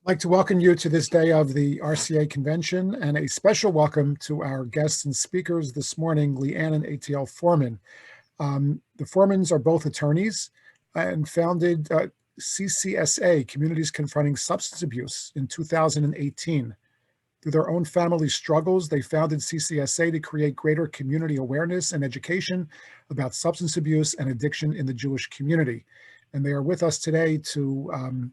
I'd like to welcome you to this day of the RCA convention and a special welcome to our guests and speakers this morning, Lianne and Etiel Forman. The Formans are both attorneys and founded CCSA, Communities Confronting Substance Abuse, in 2018. Through their own family struggles, they founded CCSA to create greater community awareness and education about substance abuse and addiction in the Jewish community. And they are with us today to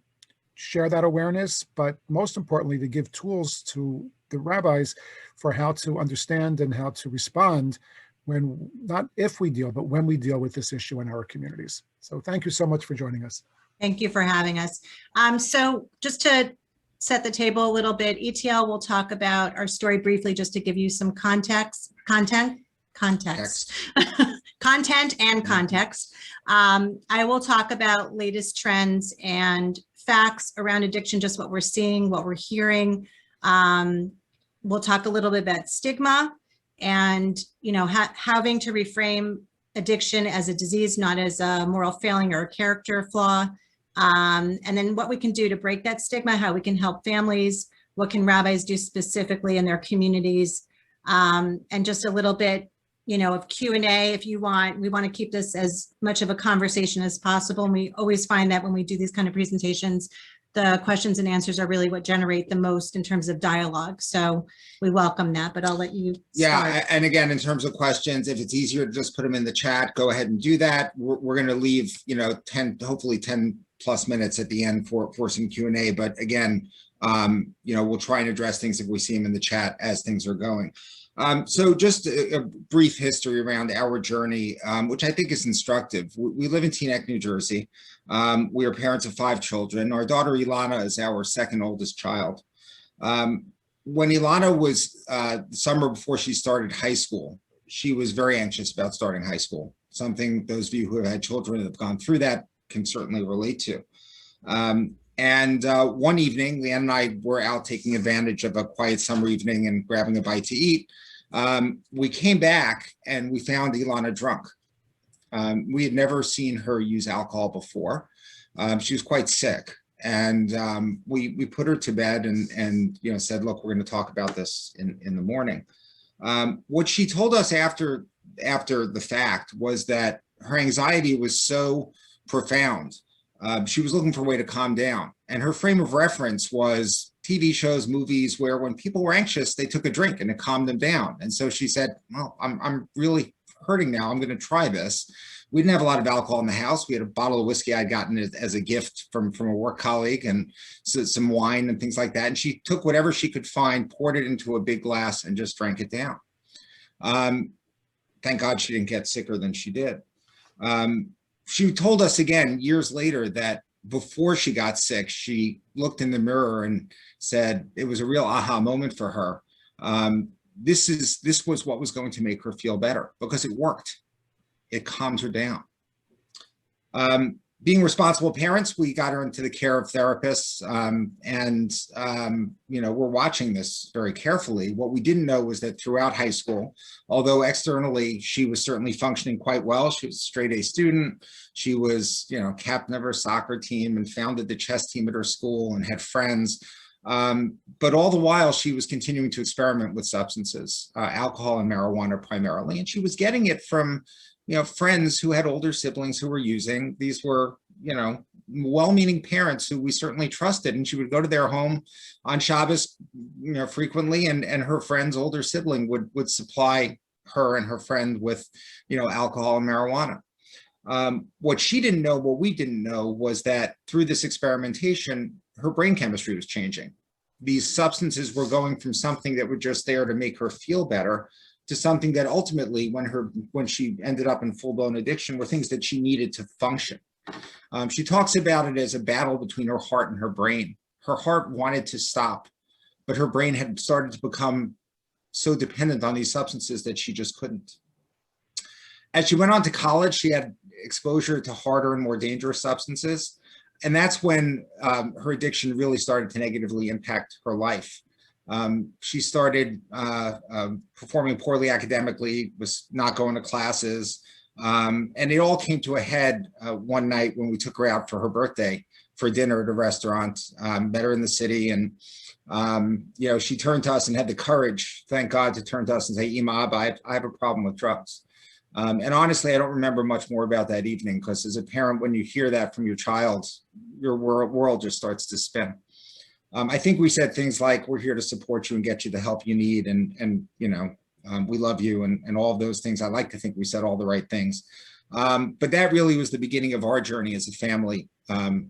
share that awareness, but most importantly, to give tools to the rabbis for how to understand and how to respond when, not if we deal, but when we deal with this issue in our communities. So thank you so much for joining us. Thank you for having us. So just to set the table a little bit, Etiel will talk about our story briefly, just to give you some context. Content and context. I will talk about latest trends and facts around addiction, just what we're seeing, what we're hearing. We'll talk a little bit about stigma and, having to reframe addiction as a disease, not as a moral failing or a character flaw. And then what we can do to break that stigma, how we can help families, what can rabbis do specifically in their communities, and just a little bit of Q&A if you want. We want to keep this as much of a conversation as possible. And we always find that when we do these kind of presentations, the questions and answers are really what generate the most in terms of dialogue. So we welcome that, but I'll let you start. Yeah, and again, in terms of questions, if it's easier to just put them in the chat, go ahead and do that. We're going to leave, hopefully 10 plus minutes at the end for some Q&A. But again, we'll try and address things if we see them in the chat as things are going. So just a brief history around our journey, which I think is instructive. We live in Teaneck, New Jersey. We are parents of 5 children. Our daughter Ilana is our second oldest child. When Ilana was the summer before she started high school, she was very anxious about starting high school. Something those of you who have had children that have gone through that can certainly relate to. And one evening, Lianne and I were out taking advantage of a quiet summer evening and grabbing a bite to eat. We came back and we found Ilana drunk. We had never seen her use alcohol before. She was quite sick. And we put her to bed and said, look, we're going to talk about this in the morning. What she told us after the fact was that her anxiety was so profound. She was looking for a way to calm down. And her frame of reference was TV shows, movies, where when people were anxious, they took a drink and it calmed them down. And so she said, well, I'm really hurting now. I'm going to try this. We didn't have a lot of alcohol in the house. We had a bottle of whiskey I'd gotten as a gift from a work colleague, and so some wine and things like that. And she took whatever she could find, poured it into a big glass, and just drank it down. Thank God she didn't get sicker than she did. She told us again years later that before she got sick, she looked in the mirror and said it was a real aha moment for her. This was what was going to make her feel better, because it worked. It calmed her down. Being responsible parents, we got her into the care of therapists, we're watching this very carefully. What we didn't know was that throughout high school, although externally she was certainly functioning quite well, she was a straight A student. She was, captain of her soccer team and founded the chess team at her school and had friends. But all the while she was continuing to experiment with substances, alcohol and marijuana primarily, and she was getting it from friends who had older siblings who were using. These were, well-meaning parents who we certainly trusted. And she would go to their home on Shabbos, frequently, and her friend's older sibling would supply her and her friend with, alcohol and marijuana. What she didn't know, what we didn't know, was that through this experimentation, her brain chemistry was changing. These substances were going from something that were just there to make her feel better to something that ultimately, when she ended up in full-blown addiction, were things that she needed to function. She talks about it as a battle between her heart and her brain. Her heart wanted to stop, but her brain had started to become so dependent on these substances that she just couldn't. As she went on to college, she had exposure to harder and more dangerous substances. And that's when her addiction really started to negatively impact her life. She started performing poorly academically, was not going to classes, And it all came to a head one night when we took her out for her birthday for dinner at a restaurant, met her in the city. And, she turned to us and had the courage, thank God, to turn to us and say, Ima, Abba, I have a problem with drugs. And honestly, I don't remember much more about that evening, because as a parent, when you hear that from your child, your world just starts to spin. I think we said things like, we're here to support you and get you the help you need. And we love you and all of those things. I like to think we said all the right things. But that really was the beginning of our journey as a family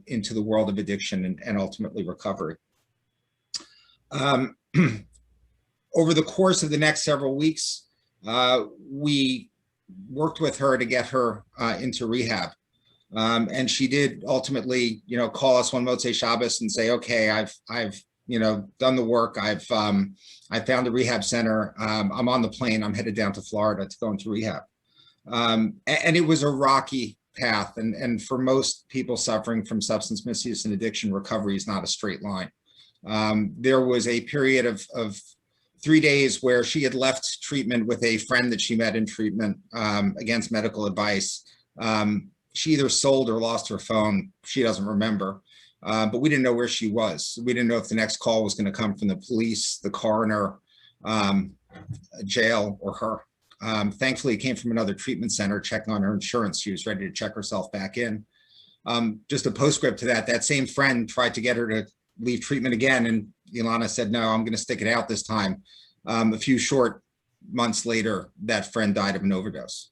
into the world of addiction and ultimately recovery. Over the course of the next several weeks, we worked with her to get her into rehab. And she did ultimately, call us one Motzei Shabbos and say, okay, I've done the work. I found a rehab center. I'm on the plane. I'm headed down to Florida to go into rehab. And it was a rocky path. And for most people suffering from substance misuse and addiction, recovery is not a straight line. There was a period of 3 days where she had left treatment with a friend that she met in treatment against medical advice. She either sold or lost her phone. She doesn't remember, but we didn't know where she was. We didn't know if the next call was going to come from the police, the coroner, jail, or her. Thankfully, it came from another treatment center checking on her insurance. She was ready to check herself back in. Just a postscript to that, that same friend tried to get her to leave treatment again, and Ilana said, no, I'm going to stick it out this time. A few short months later, that friend died of an overdose.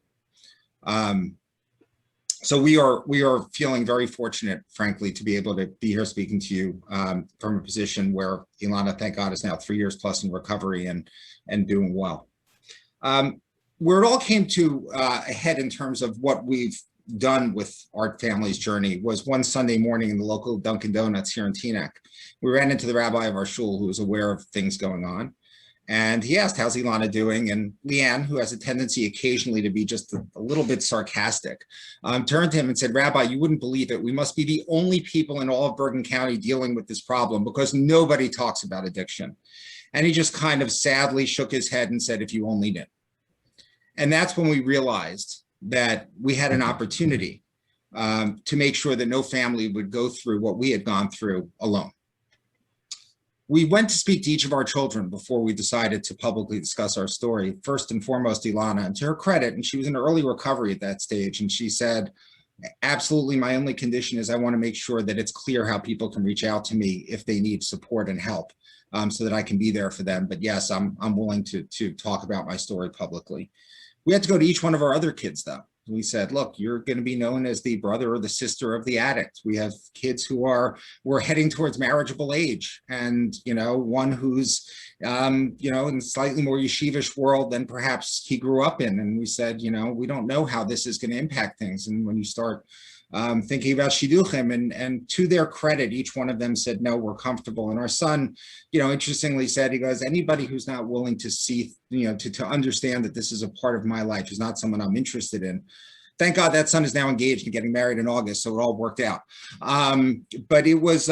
So we are feeling very fortunate, frankly, to be able to be here speaking to you from a position where Ilana, thank God, is now 3 years plus in recovery and doing well. Where it all came to a head in terms of what we've done with our family's journey was one Sunday morning in the local Dunkin' Donuts here in Teaneck. We ran into the rabbi of our shul, who was aware of things going on. And he asked, how's Ilana doing? And Lianne, who has a tendency occasionally to be just a little bit sarcastic, turned to him and said, Rabbi, you wouldn't believe it. We must be the only people in all of Bergen County dealing with this problem because nobody talks about addiction. And he just kind of sadly shook his head and said, if you only knew. And that's when we realized that we had an opportunity to make sure that no family would go through what we had gone through alone. We went to speak to each of our children before we decided to publicly discuss our story. First and foremost, Ilana, and to her credit, and she was in early recovery at that stage, and she said, absolutely, my only condition is I want to make sure that it's clear how people can reach out to me if they need support and help, so that I can be there for them. But yes, I'm willing to talk about my story publicly. We had to go to each one of our other kids, though. We said, look, you're going to be known as the brother or the sister of the addict. We have kids who we're heading towards marriageable age. And, one who's, in slightly more yeshivish world than perhaps he grew up in. And we said, we don't know how this is going to impact things. And when you start thinking about shidduchim, and to their credit, each one of them said, no, we're comfortable. And our son, interestingly said, he goes, anybody who's not willing to see, to understand that this is a part of my life, is not someone I'm interested in. Thank God that son is now engaged and getting married in August, so it all worked out. But it was,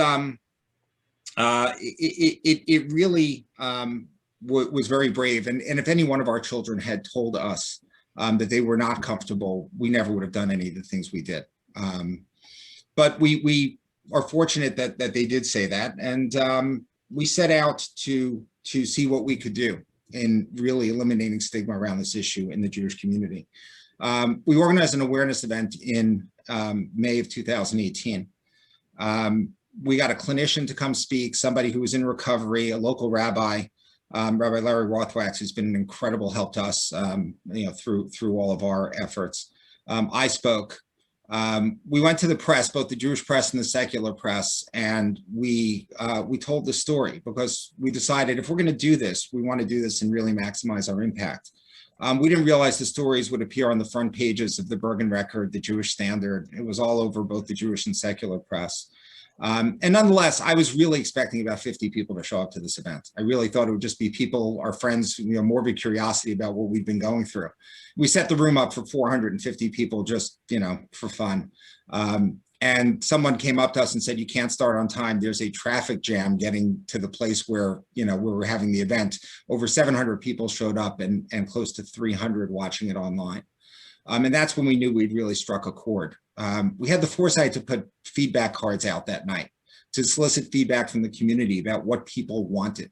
it really was very brave. And if any one of our children had told us that they were not comfortable, we never would have done any of the things we did. But we are fortunate that they did say that, and we set out to see what we could do in really eliminating stigma around this issue in the Jewish community. We organized an awareness event in May of 2018. We got a clinician to come speak, somebody who was in recovery, a local rabbi, Rabbi Larry Rothwax, who's been an incredible help to us, through all of our efforts. I spoke. We went to the press, both the Jewish press and the secular press, and we told the story because we decided if we're going to do this, we want to do this and really maximize our impact. We didn't realize the stories would appear on the front pages of the Bergen Record, the Jewish Standard. It was all over both the Jewish and secular press. And nonetheless, I was really expecting about 50 people to show up to this event. I really thought it would just be people, our friends, morbid curiosity about what we've been going through. We set the room up for 450 people just, for fun. And someone came up to us and said, you can't start on time. There's a traffic jam getting to the place where, where we're having the event. Over 700 people showed up and close to 300 watching it online. And that's when we knew we'd really struck a chord. We had the foresight to put feedback cards out that night to solicit feedback from the community about what people wanted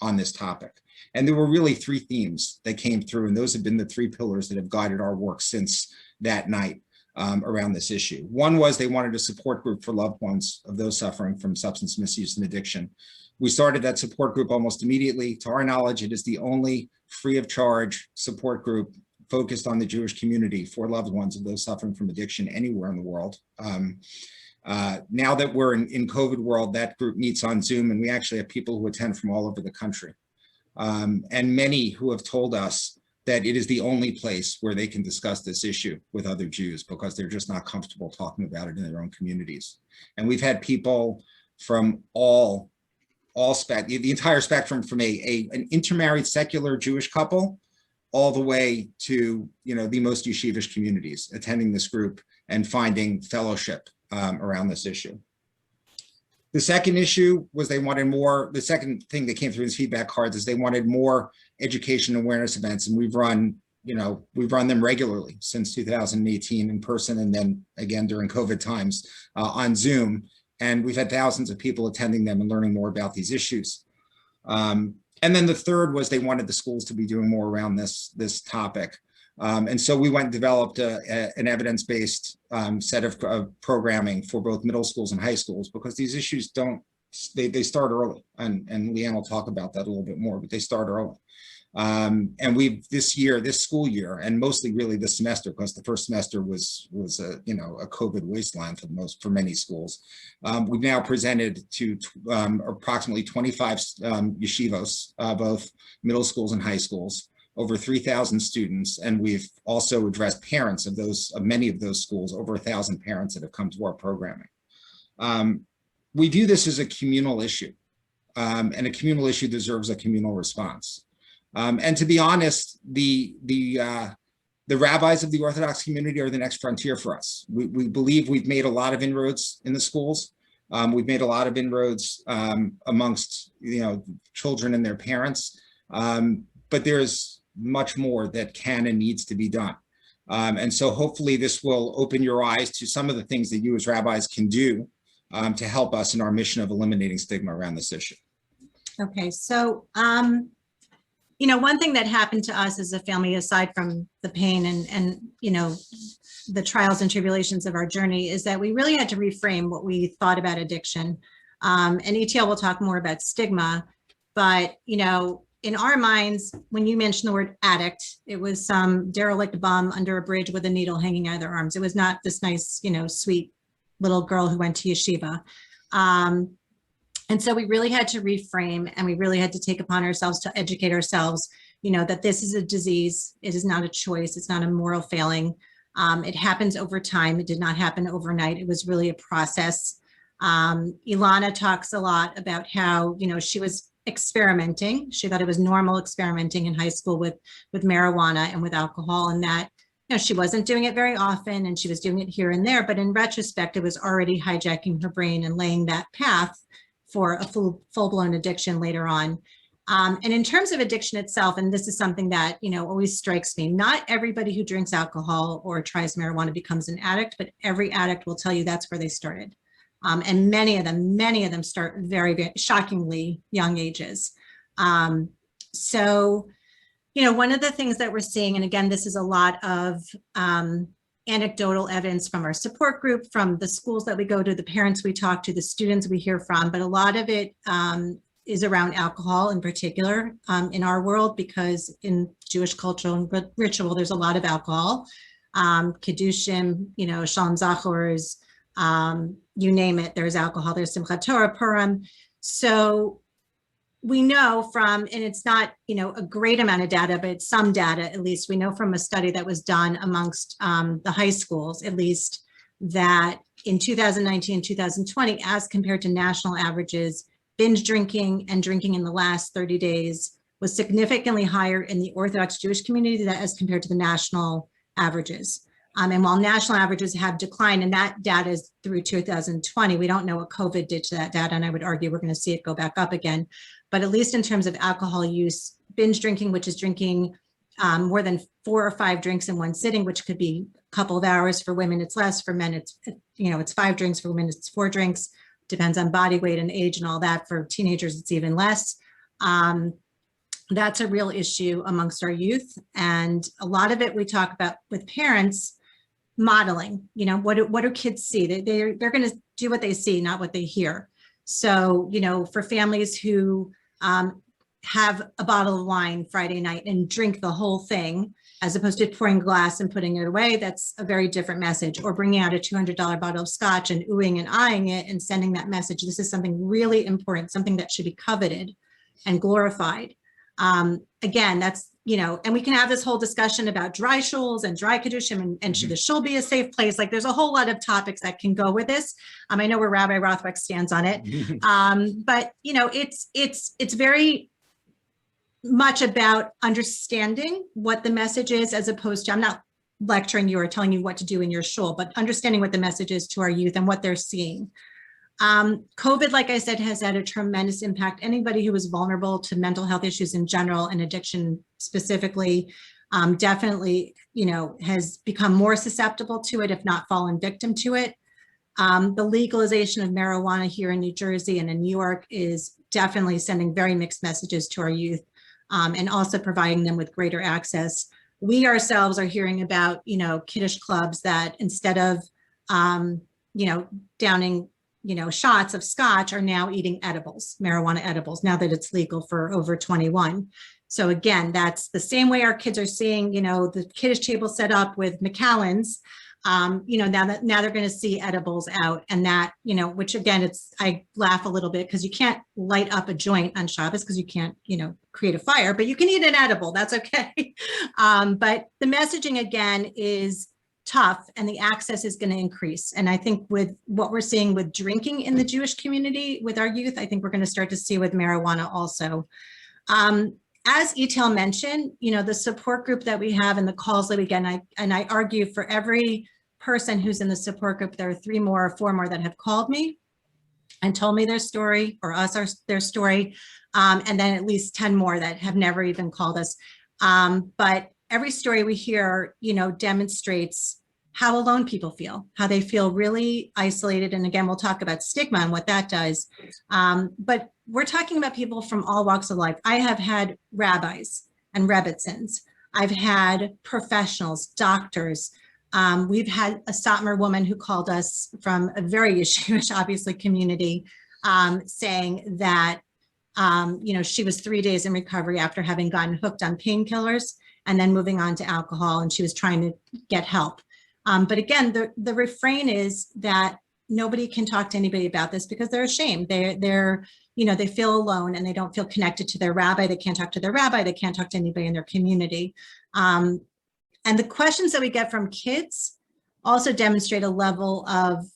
on this topic. And there were really three themes that came through, and those have been the three pillars that have guided our work since that night around this issue. One was they wanted a support group for loved ones of those suffering from substance misuse and addiction. We started that support group almost immediately. To our knowledge, it is the only free of charge support group focused on the Jewish community for loved ones of those suffering from addiction anywhere in the world. Now that we're in COVID world, that group meets on Zoom, and we actually have people who attend from all over the country. And many who have told us that it is the only place where they can discuss this issue with other Jews because they're just not comfortable talking about it in their own communities. And we've had people from the entire spectrum, from an intermarried secular Jewish couple all the way to, the most yeshivish communities attending this group and finding fellowship around this issue. The second issue was they wanted more. The second thing that came through his feedback cards is they wanted more education and awareness events, and we've run them regularly since 2018 in person, and then again during COVID times on Zoom. And we've had thousands of people attending them and learning more about these issues. And then the third was they wanted the schools to be doing more around this topic. And so we went and developed an evidence-based set of programming for both middle schools and high schools, because these issues they start early. And Lianne will talk about that a little bit more, but they start early. And this school year, and mostly really this semester, because the first semester was a COVID wasteland for many schools. We've now presented to approximately 25 yeshivos, both middle schools and high schools, over 3,000 students, and we've also addressed parents of many of those schools, over 1,000 parents that have come to our programming. We view this as a communal issue, and a communal issue deserves a communal response. And to be honest, the rabbis of the Orthodox community are the next frontier for us. We believe we've made a lot of inroads in the schools. We've made a lot of inroads amongst children and their parents, but there's much more that can and needs to be done. And so hopefully this will open your eyes to some of the things that you as rabbis can do to help us in our mission of eliminating stigma around this issue. Okay, so one thing that happened to us as a family, aside from the pain and the trials and tribulations of our journey, is that we really had to reframe what we thought about addiction. And Etiel will talk more about stigma, but in our minds, when you mentioned the word addict, it was some derelict bum under a bridge with a needle hanging out of their arms. It was not this nice, sweet little girl who went to yeshiva. And so we really had to reframe, and we really had to take upon ourselves to educate ourselves, that this is a disease. It is not a choice. It's not a moral failing. It happens over time. It did not happen overnight. It was really a process. Ilana talks a lot about how, she was experimenting. She thought it was normal experimenting in high school with marijuana and with alcohol, and that, she wasn't doing it very often, and she was doing it here and there. But in retrospect, it was already hijacking her brain and laying that path for a full-blown addiction later on. And in terms of addiction itself, and this is something that, always strikes me, not everybody who drinks alcohol or tries marijuana becomes an addict, but every addict will tell you that's where they started. And many of them start very, very shockingly young ages. So, one of the things that we're seeing, and again, this is a lot of anecdotal evidence from our support group, from the schools that we go to, the parents we talk to, the students we hear from, but a lot of it is around alcohol in particular in our world, because in Jewish culture and ritual, there's a lot of alcohol, Kiddushim, Shalom Zachors, you name it, there's alcohol, there's Simchat Torah, Purim. So we know from, and it's not, a great amount of data, but it's some data, at least we know from a study that was done amongst the high schools, at least, that in 2019, 2020, as compared to national averages, binge drinking and drinking in the last 30 days was significantly higher in the Orthodox Jewish community as compared to the national averages. And while national averages have declined, and that data is through 2020, we don't know what COVID did to that data, and I would argue we're going to see it go back up again. But at least in terms of alcohol use, binge drinking, which is drinking more than 4 or 5 drinks in one sitting, which could be a couple of hours. For women, it's less. For men, it's, it's 5 drinks. For women, it's 4 drinks. Depends on body weight and age and all that. For teenagers, it's even less. That's a real issue amongst our youth. And a lot of it we talk about with parents modeling, what do kids see? They're going to do what they see, not what they hear. So, for families who have a bottle of wine Friday night and drink the whole thing, as opposed to pouring glass and putting it away, that's a very different message. Or bringing out a $200 bottle of scotch and oohing and eyeing it and sending that message. This is something really important, something that should be coveted and glorified. Again, that's, and we can have this whole discussion about dry shuls and dry kedushin and should the shul be a safe place? Like there's a whole lot of topics that can go with this. I know where Rabbi Rothbeck stands on it. But it's very much about understanding what the message is, as opposed to, I'm not lecturing you or telling you what to do in your shul, but understanding what the message is to our youth and what they're seeing. COVID, like I said, has had a tremendous impact. Anybody who is vulnerable to mental health issues in general and addiction specifically, definitely, has become more susceptible to it, if not fallen victim to it. The legalization of marijuana here in New Jersey and in New York is definitely sending very mixed messages to our youth, and also providing them with greater access. We ourselves are hearing about, kiddush clubs that instead of, downing shots of scotch are now eating edibles, marijuana edibles, now that it's legal for over 21. So again, that's the same way our kids are seeing, the kiddush table set up with Macallan's, now they're going to see edibles out, and that, which again, I laugh a little bit because you can't light up a joint on Shabbos because you can't, create a fire, but you can eat an edible. That's okay. But the messaging again is tough, and the access is going to increase. And I think with what we're seeing with drinking in the Jewish community with our youth, I think we're going to start to see with marijuana also. As Etiel mentioned, the support group that we have and the calls that we get, and I argue for every person who's in the support group, there are 3 more or 4 more that have called me and told me their story, or their story, and then at least 10 more that have never even called us. But every story we hear, demonstrates how alone people feel, how they feel really isolated. And again, we'll talk about stigma and what that does. But we're talking about people from all walks of life. I have had rabbis and rebbitzins. I've had professionals, doctors. We've had a Satmar woman who called us from a very Jewish, obviously, community, saying that, she was 3 days in recovery after having gotten hooked on painkillers and then moving on to alcohol, and she was trying to get help. But again, the refrain is that nobody can talk to anybody about this because they're ashamed. They feel alone and they don't feel connected to their rabbi. They can't talk to their rabbi. They can't talk to anybody in their community. And the questions that we get from kids also demonstrate a level of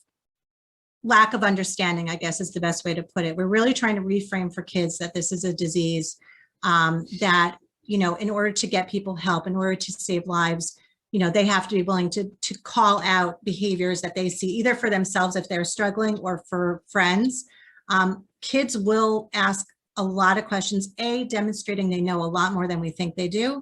lack of understanding, I guess is the best way to put it. We're really trying to reframe for kids that this is a disease, that, in order to get people help, in order to save lives, they have to be willing to call out behaviors that they see either for themselves if they're struggling or for friends. Kids will ask a lot of questions, A, demonstrating they know a lot more than we think they do,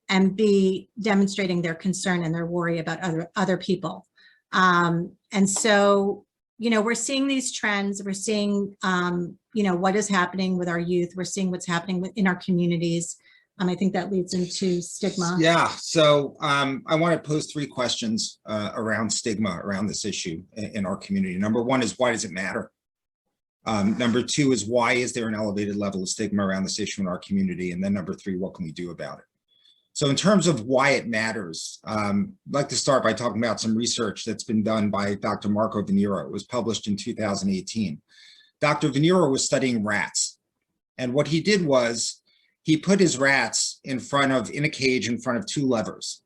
and B, demonstrating their concern and their worry about other people. And so, we're seeing these trends. We're seeing, what is happening with our youth. We're seeing what's happening in our communities. I think that leads into stigma. Yeah, so I want to pose 3 questions around stigma around this issue in our community. Number 1 is, why does it matter? Number 2 is, why is there an elevated level of stigma around this issue in our community? And then number 3, what can we do about it? So in terms of why it matters, I'd like to start by talking about some research that's been done by Dr. Marco Venero. It was published in 2018. Dr. Venero was studying rats. And what he did was, he put his rats in a cage in front of 2 levers.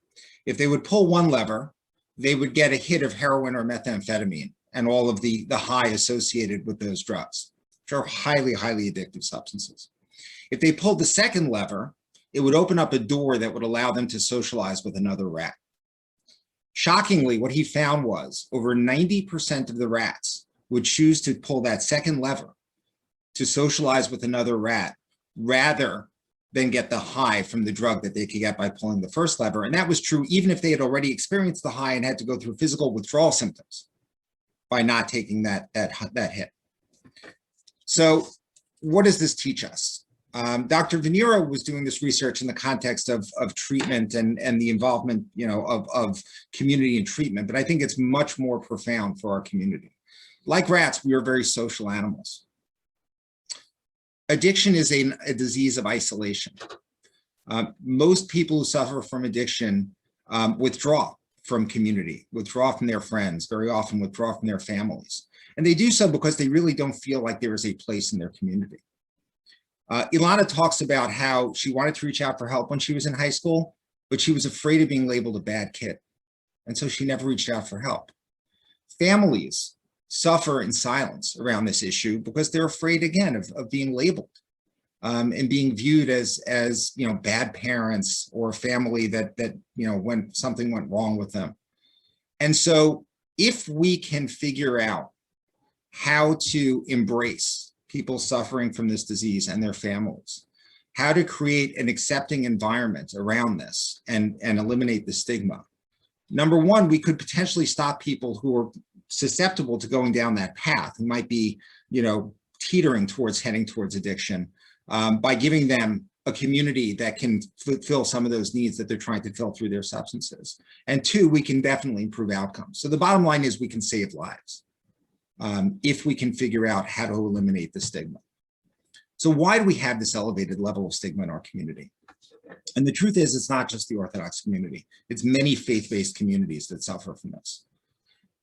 If they would pull one lever, they would get a hit of heroin or methamphetamine and all of the high associated with those drugs, which are highly, highly addictive substances. If they pulled the second lever, it would open up a door that would allow them to socialize with another rat. Shockingly, what he found was over 90% of the rats would choose to pull that second lever to socialize with another rat rather than get the high from the drug that they could get by pulling the first lever. And that was true even if they had already experienced the high and had to go through physical withdrawal symptoms by not taking that hit. So what does this teach us? Dr. Venera was doing this research in the context of treatment and the involvement, of community and treatment, but I think it's much more profound for our community. Like rats, we are very social animals. Addiction is a disease of isolation. Most people who suffer from addiction withdraw from community, withdraw from their friends, very often withdraw from their families. And they do so because they really don't feel like there is a place in their community. Ilana talks about how she wanted to reach out for help when she was in high school, but she was afraid of being labeled a bad kid. And so she never reached out for help. Families suffer in silence around this issue because they're afraid, again, of being labeled and being viewed as bad parents or a family that when something went wrong with them. And so if we can figure out how to embrace people suffering from this disease and their families, how to create an accepting environment around this and eliminate the stigma. Number one, we could potentially stop people who are susceptible to going down that path and might be, teetering towards heading towards addiction by giving them a community that can fulfill some of those needs that they're trying to fill through their substances. And two, we can definitely improve outcomes. So the bottom line is we can save lives if we can figure out how to eliminate the stigma. So why do we have this elevated level of stigma in our community? And the truth is, it's not just the Orthodox community. It's many faith-based communities that suffer from this.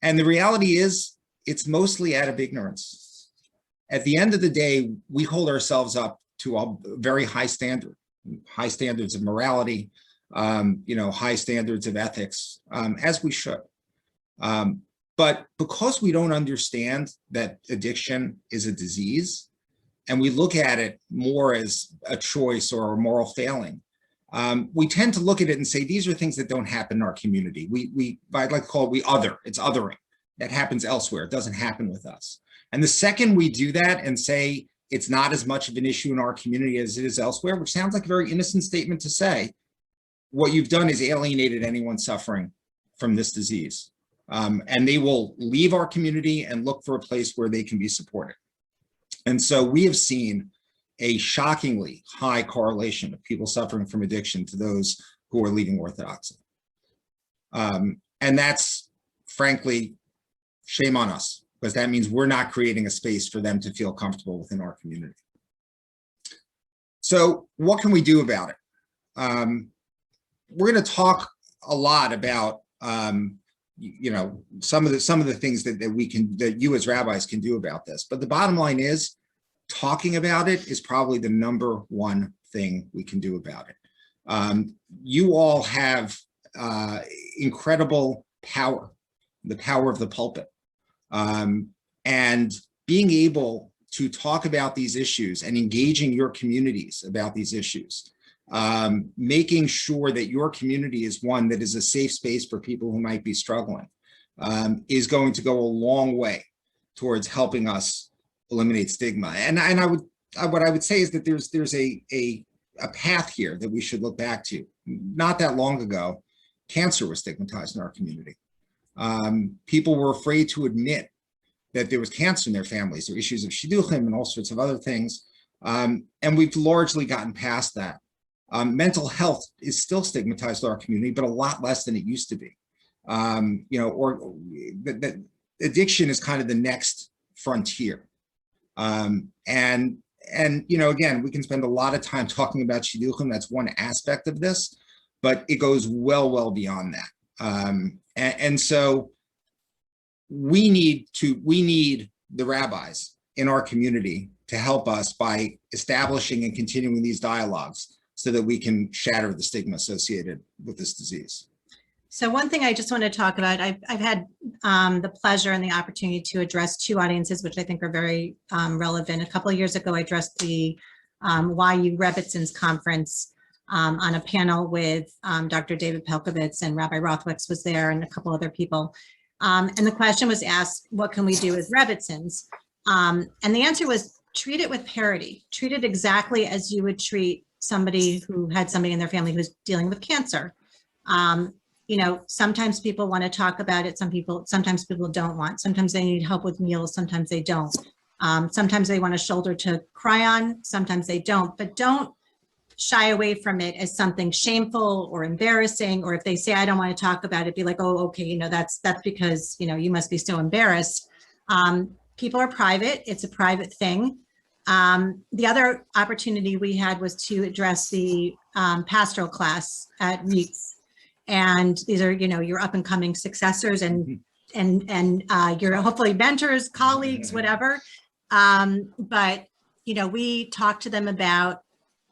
And the reality is, it's mostly out of ignorance. At the end of the day, we hold ourselves up to a very high standards of morality, high standards of ethics, as we should. But because we don't understand that addiction is a disease, and we look at it more as a choice or a moral failing, we tend to look at it and say, these are things that don't happen in our community. I'd like to call it it's othering. That happens elsewhere. It doesn't happen with us. And the second we do that and say it's not as much of an issue in our community as it is elsewhere, which sounds like a very innocent statement to say, what you've done is alienated anyone suffering from this disease. And they will leave our community and look for a place where they can be supported. And so we have seen a shockingly high correlation of people suffering from addiction to those who are leaving Orthodoxy. And that's, frankly, shame on us, because that means we're not creating a space for them to feel comfortable within our community. So what can we do about it? We're going to talk a lot about some of the things that you as rabbis can do about this. But the bottom line is, talking about it is probably the number one thing we can do about it. You all have incredible power, the power of the pulpit. And being able to talk about these issues and engaging your communities about these issues, making sure that your community is one that is a safe space for people who might be struggling, is going to go a long way towards helping us eliminate stigma. And what I would say is that there's a path here that we should look back to. Not that long ago, cancer was stigmatized in our community. People were afraid to admit that there was cancer in their families. There were issues of shidduchim and all sorts of other things. And we've largely gotten past that. Mental health is still stigmatized in our community, but a lot less than it used to be. Addiction is kind of the next frontier. Again, we can spend a lot of time talking about shidduchim. That's one aspect of this, but it goes well beyond that. And so we need the rabbis in our community to help us by establishing and continuing these dialogues so that we can shatter the stigma associated with this disease. So one thing I just want to talk about, I've had the pleasure and the opportunity to address two audiences, which I think are very relevant. A couple of years ago, I addressed the YU Rebbitzins conference on a panel with Dr. David Pelkovitz, and Rabbi Rothwicks was there, and a couple other people. And the question was asked, what can we do as Rebbitzins? And the answer was, treat it with parity. Treat it exactly as you would treat somebody who had somebody in their family who's dealing with cancer. You know, sometimes people want to talk about it. Sometimes people don't want. Sometimes they need help with meals. Sometimes they don't. Sometimes they want a shoulder to cry on. Sometimes they don't. But don't shy away from it as something shameful or embarrassing. Or if they say, I don't want to talk about it, be like, oh, okay, you know, that's because, you know, you must be so embarrassed. People are private. It's a private thing. The other opportunity we had was to address the pastoral class at REITs. And these are, you know, your up and coming successors and your hopefully mentors, colleagues, whatever. But, you know, we talked to them about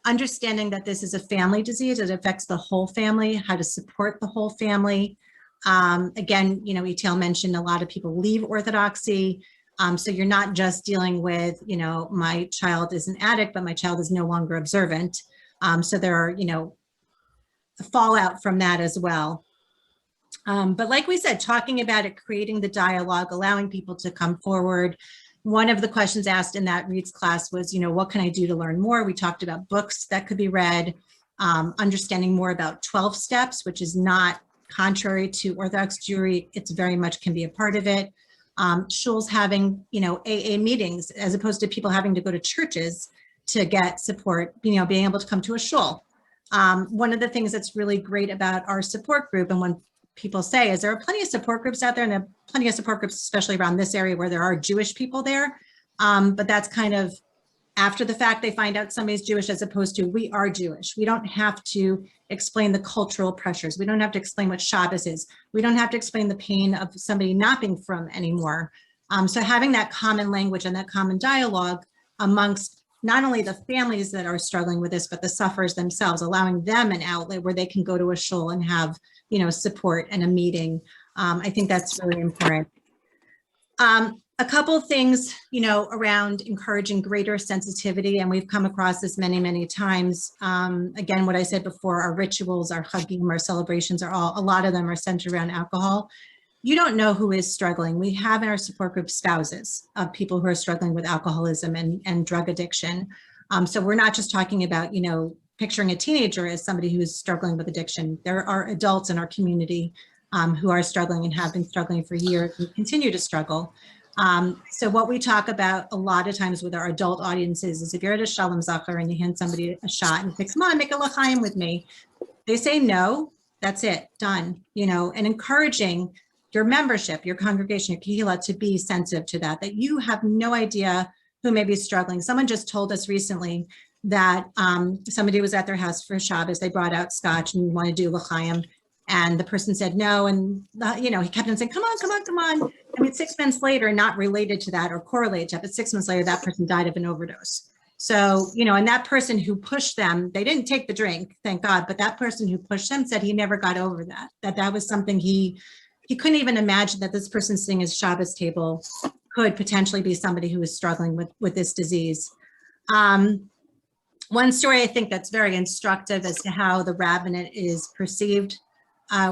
understanding that this is a family disease. It affects the whole family, how to support the whole family. Again, you know, Etiel mentioned a lot of people leave Orthodoxy. So you're not just dealing with, you know, my child is an addict, but my child is no longer observant. So there are, you know, fallout from that as well. But like we said, talking about it, creating the dialogue, allowing people to come forward. One of the questions asked in that REITs class was, you know, what can I do to learn more? We talked about books that could be read, understanding more about 12 steps, which is not contrary to Orthodox Jewry. It's very much can be a part of it. Shuls having, you know, AA meetings, as opposed to people having to go to churches to get support, you know, being able to come to a shul. One of the things that's really great about our support group, and when people say, is there are plenty of support groups out there, and there are plenty of support groups, especially around this area where there are Jewish people there. But that's kind of after the fact, they find out somebody's Jewish, as opposed to we are Jewish. We don't have to explain the cultural pressures. We don't have to explain what Shabbos is. We don't have to explain the pain of somebody not being from anymore. So having that common language and that common dialogue amongst not only the families that are struggling with this, but the sufferers themselves, allowing them an outlet where they can go to a shul and have, you know, support and a meeting. I think that's really important. A couple of things, you know, around encouraging greater sensitivity, and we've come across this many, many times. Again, what I said before, our rituals, our hugging, our celebrations are all, a lot of them are centered around alcohol. You don't know who is struggling. We have in our support group spouses of people who are struggling with alcoholism and drug addiction. So we're not just talking about, you know, picturing a teenager as somebody who is struggling with addiction. There are adults in our community who are struggling and have been struggling for years and continue to struggle. So what we talk about a lot of times with our adult audiences is if you're at a Shalom Zachar and you hand somebody a shot and say, come on, make a l'chaim with me. They say no, that's it, done, you know, and encouraging your membership, your congregation, your kehillah to be sensitive to that, that you have no idea who may be struggling. Someone just told us recently that somebody was at their house for Shabbos. They brought out scotch and want to do l'chaim. And the person said no. And, you know, he kept on saying, come on, come on, come on. I mean, 6 months later, not related to that or correlated to that, but 6 months later, that person died of an overdose. So, you know, and that person who pushed them, they didn't take the drink, thank God, but that person who pushed them said he never got over that, that was something he couldn't even imagine that this person sitting at his Shabbos table could potentially be somebody who is struggling with this disease. One story I think that's very instructive as to how the rabbinate is perceived.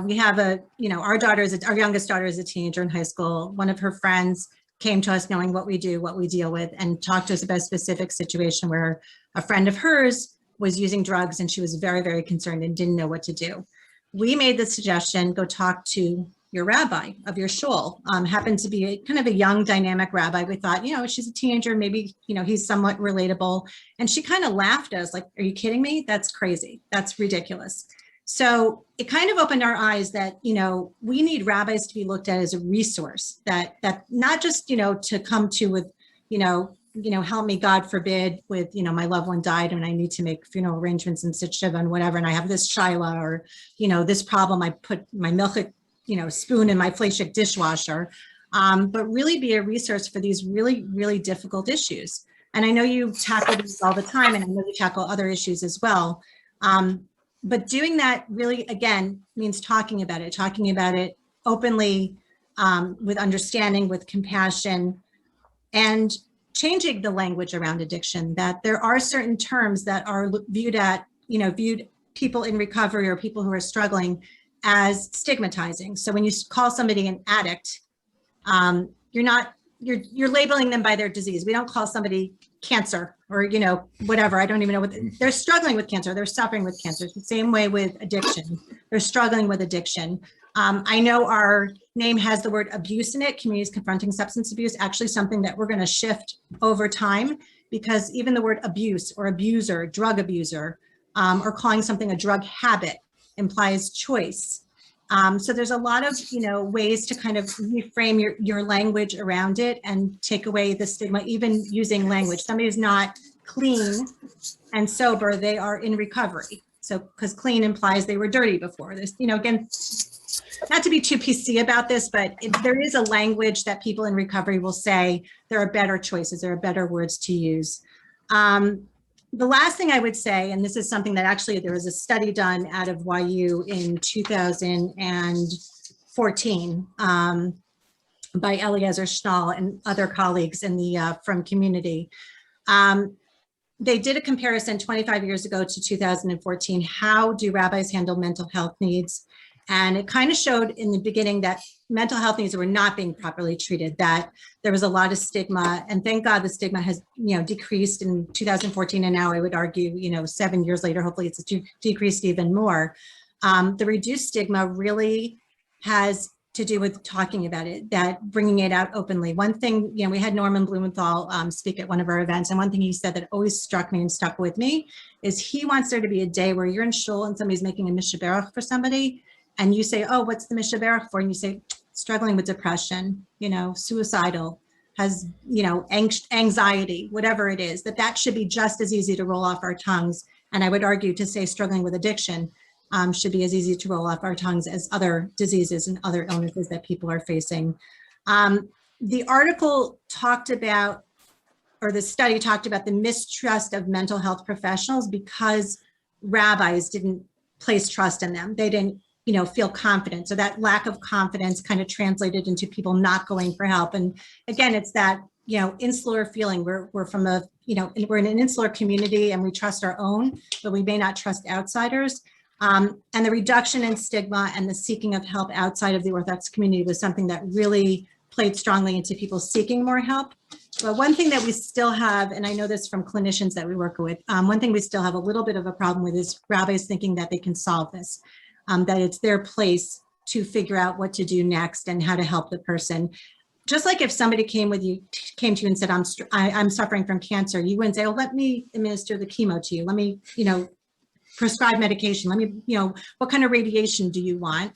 We have our our youngest daughter is a teenager in high school. One of her friends came to us knowing what we do, what we deal with, and talked to us about a specific situation where a friend of hers was using drugs and she was very, very concerned and didn't know what to do. We made the suggestion, go talk to your rabbi of your shul. Happened to be kind of a young, dynamic rabbi. We thought, you know, she's a teenager, maybe, you know, he's somewhat relatable. And she kind of laughed at us like, are you kidding me? That's crazy. That's ridiculous. So it kind of opened our eyes that, you know, we need rabbis to be looked at as a resource that not just, you know, to come to with, you know, help me, God forbid, with, you know, my loved one died and I need to make funeral arrangements and sit shiva and whatever. And I have this shaila or, you know, this problem, I put my milchik, you know, spoon in my fleshik dishwasher, but really be a resource for these really, really difficult issues. And I know you tackle these all the time, and I know you tackle other issues as well. But doing that really, again, means talking about it openly, with understanding, with compassion, and changing the language around addiction, that there are certain terms that are viewed people in recovery or people who are struggling as stigmatizing. So when you call somebody an addict, you're not you're labeling them by their disease. We don't call somebody cancer or, you know, whatever. I don't even know what they're struggling with cancer. They're suffering with cancer. It's the same way with addiction. They're struggling with addiction. I know our name has the word abuse in it, communities confronting substance abuse, actually something that we're going to shift over time, because even the word abuse or abuser, drug abuser, or calling something a drug habit implies choice. So there's a lot of, you know, ways to kind of reframe your language around it and take away the stigma, even using language. Somebody is not clean and sober, they are in recovery. So, because clean implies they were dirty before this, you know, again, not to be too PC about this, but there is a language that people in recovery will say there are better choices, there are better words to use. The last thing I would say, and this is something that actually there was a study done out of YU in 2014 by Eliezer Schnall and other colleagues in the from community. They did a comparison 25 years ago to 2014. How do rabbis handle mental health needs? And it kind of showed in the beginning that mental health needs were not being properly treated, that there was a lot of stigma, and thank God the stigma has, you know, decreased in 2014. And now I would argue, you know, 7 years later, hopefully it's decreased even more. The reduced stigma really has to do with talking about it, that bringing it out openly. One thing, you know, we had Norman Blumenthal speak at one of our events, and one thing he said that always struck me and stuck with me is he wants there to be a day where you're in shul and somebody's making a mishaberach for somebody, and you say, oh, what's the mishaberach for? And you say, struggling with depression, you know, suicidal, has, you know, anxiety, whatever it is, that should be just as easy to roll off our tongues. And I would argue to say struggling with addiction should be as easy to roll off our tongues as other diseases and other illnesses that people are facing. The article talked about, or the study talked about the mistrust of mental health professionals because rabbis didn't place trust in them. They didn't, you know, feel confident. So that lack of confidence kind of translated into people not going for help. And again, it's that, you know, insular feeling. We're from a, you know, we're in an insular community and we trust our own, but we may not trust outsiders. And the reduction in stigma and the seeking of help outside of the Orthodox community was something that really played strongly into people seeking more help. But one thing that we still have, and I know this from clinicians that we work with, one thing we still have a little bit of a problem with is rabbis thinking that they can solve this. That it's their place to figure out what to do next and how to help the person. Just like if somebody came to you and said, I'm suffering from cancer, you wouldn't say, oh, let me administer the chemo to you. Let me, you know, prescribe medication. Let me, you know, what kind of radiation do you want?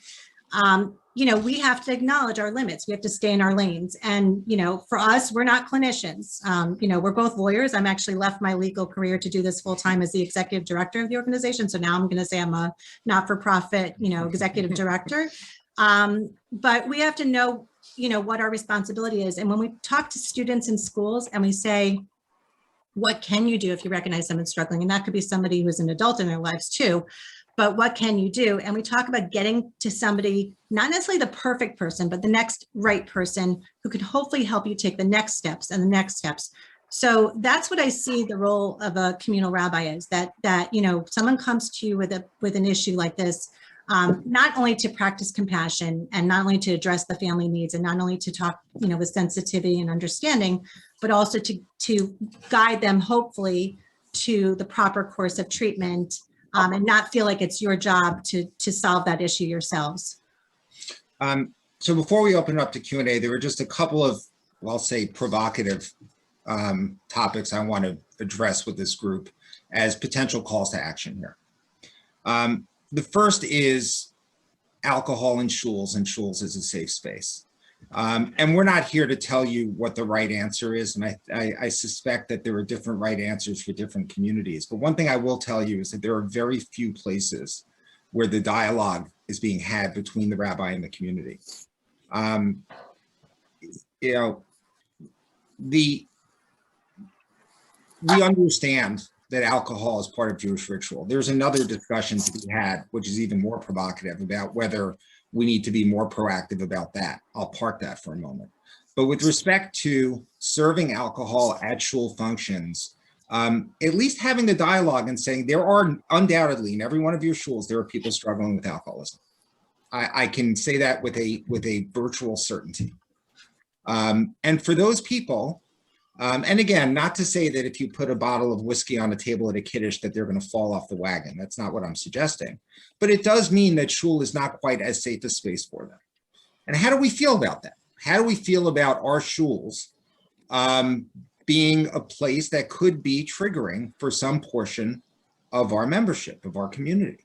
You know, we have to acknowledge our limits. We have to stay in our lanes. And, you know, for us, we're not clinicians. You know, we're both lawyers. I'm actually left my legal career to do this full time as the executive director of the organization. So now I'm going to say I'm a not-for-profit, you know, executive director. But we have to know, you know, what our responsibility is. And when we talk to students in schools and we say, what can you do if you recognize someone's struggling? And that could be somebody who's an adult in their lives too. But what can you do? And we talk about getting to somebody, not necessarily the perfect person, but the next right person who can hopefully help you take the next steps and the next steps. So that's what I see the role of a communal rabbi is, that you know, someone comes to you with an issue like this, not only to practice compassion and not only to address the family needs and not only to talk, you know, with sensitivity and understanding, but also to guide them hopefully to the proper course of treatment. And not feel like it's your job to solve that issue yourselves. So before we open up to Q&A, there were just a couple of, well, I'll say provocative topics I want to address with this group as potential calls to action here. The first is alcohol in shuls, and shuls is a safe space. And we're not here to tell you what the right answer is. And I suspect that there are different right answers for different communities. But one thing I will tell you is that there are very few places where the dialogue is being had between the rabbi and the community. You know, we understand that alcohol is part of Jewish ritual. There's another discussion to be had, which is even more provocative, about whether we need to be more proactive about that. I'll park that for a moment. But with respect to serving alcohol at shul functions, at least having the dialogue and saying there are undoubtedly in every one of your shuls, there are people struggling with alcoholism. I can say that with a virtual certainty. And for those people, and again, not to say that if you put a bottle of whiskey on a table at a kiddush that they're going to fall off the wagon. That's not what I'm suggesting. But it does mean that shul is not quite as safe a space for them. And how do we feel about that? How do we feel about our shuls being a place that could be triggering for some portion of our membership, of our community?